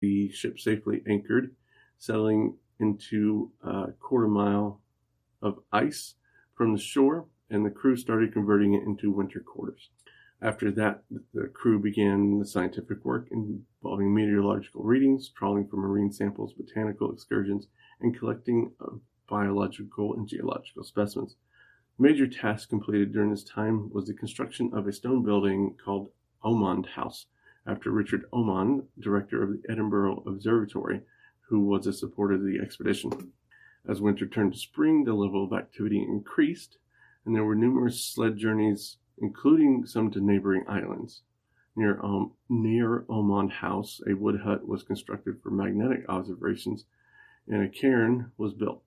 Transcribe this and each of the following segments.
The ship safely anchored, settling into a quarter mile of ice from the shore, and the crew started converting it into winter quarters. After that, the crew began the scientific work involving meteorological readings, trawling for marine samples, botanical excursions, and collecting of biological and geological specimens. The major task completed during this time was the construction of a stone building called Ormond House, after Richard Ormond, director of the Edinburgh Observatory, who was a supporter of the expedition. As winter turned to spring, the level of activity increased, and there were numerous sled journeys, including some to neighboring islands. Near Ormond House, a wood hut was constructed for magnetic observations, and a cairn was built.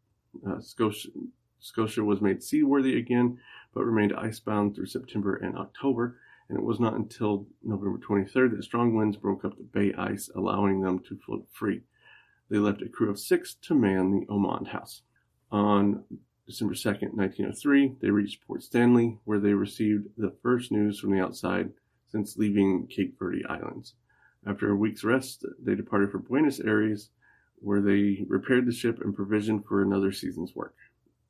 Scotia was made seaworthy again, but remained icebound through September and October, and it was not until November 23rd that strong winds broke up the bay ice, allowing them to float free. They left a crew of 6 to man the Ormond House. On December 2nd, 1903, they reached Port Stanley, where they received the first news from the outside since leaving Cape Verde Islands. After a week's rest, they departed for Buenos Aires, where they repaired the ship and provisioned for another season's work.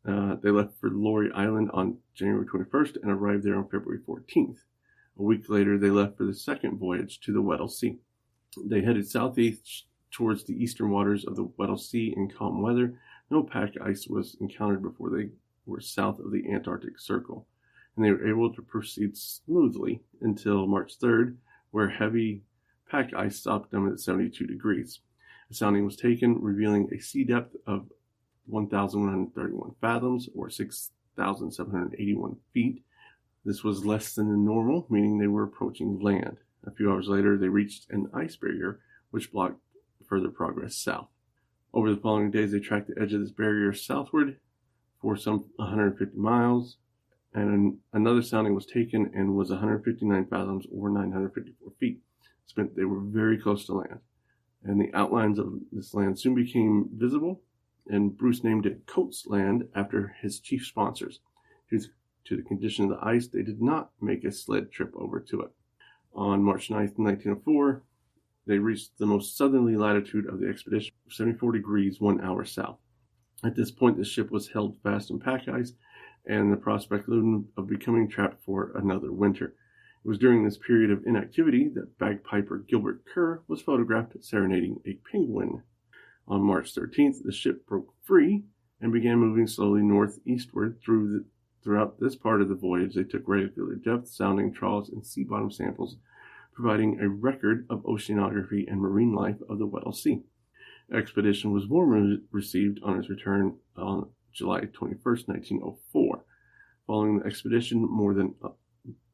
They left for Laurie Island on January 21st and arrived there on February 14th. A week later, they left for the second voyage to the Weddell Sea. They headed southeast towards the eastern waters of the Weddell Sea in calm weather. No pack ice was encountered before they were south of the Antarctic Circle, and they were able to proceed smoothly until March 3rd, where heavy pack ice stopped them at 72 degrees. A sounding was taken, revealing a sea depth of 1,131 fathoms, or 6,781 feet. This was less than the normal, meaning they were approaching land. A few hours later, they reached an ice barrier, which blocked further progress south. Over the following days, they tracked the edge of this barrier southward for some 150 miles, and another sounding was taken and was 159 fathoms, or 954 feet. They were very close to land, and the outlines of this land soon became visible, and Bruce named it Coates Land after his chief sponsors. Due to the condition of the ice, they did not make a sled trip over to it. On March 9th, 1904, they reached the most southerly latitude of the expedition, 74 degrees 1 hour south. At this point, the ship was held fast in pack ice, and the prospect loomed of becoming trapped for another winter. It was during this period of inactivity that bagpiper Gilbert Kerr was photographed serenading a penguin. On March 13th, the ship broke free and began moving slowly northeastward. Throughout this part of the voyage, they took regular depth sounding trawls and sea bottom samples, providing a record of oceanography and marine life of the Weddell Sea. The expedition was warmly received on its return on July 21st, 1904. Following the expedition, more than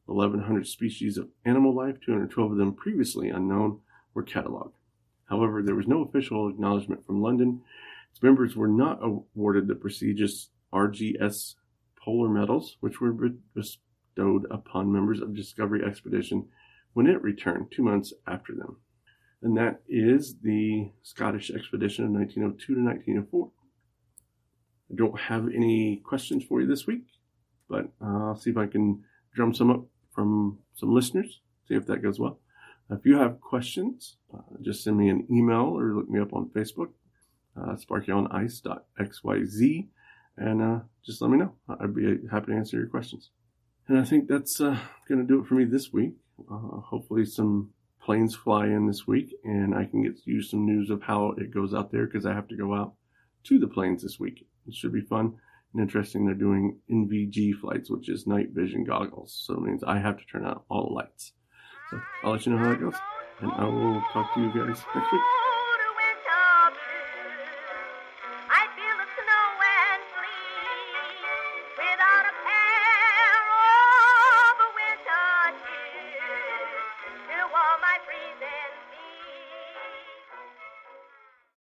1,100 species of animal life, 212 of them previously unknown, were cataloged. However, there was no official acknowledgement from London. Its members were not awarded the prestigious RGS Polar Medals, which were bestowed upon members of the Discovery Expedition when it returned 2 months after them. And that is the Scottish Expedition of 1902 to 1904. I don't have any questions for you this week, but I'll see if I can drum some up from some listeners, see if that goes well. If you have questions, just send me an email or look me up on Facebook, sparkyonice.xyz, and just let me know. I'd be happy to answer your questions. And I think that's going to do it for me this week. Hopefully some planes fly in this week, and I can get you some news of how it goes out there, because I have to go out to the planes this week. It should be fun and interesting. They're doing NVG flights, which is night vision goggles. So it means I have to turn out all the lights. So I'll let you know how that goes, and I will talk to you guys next week.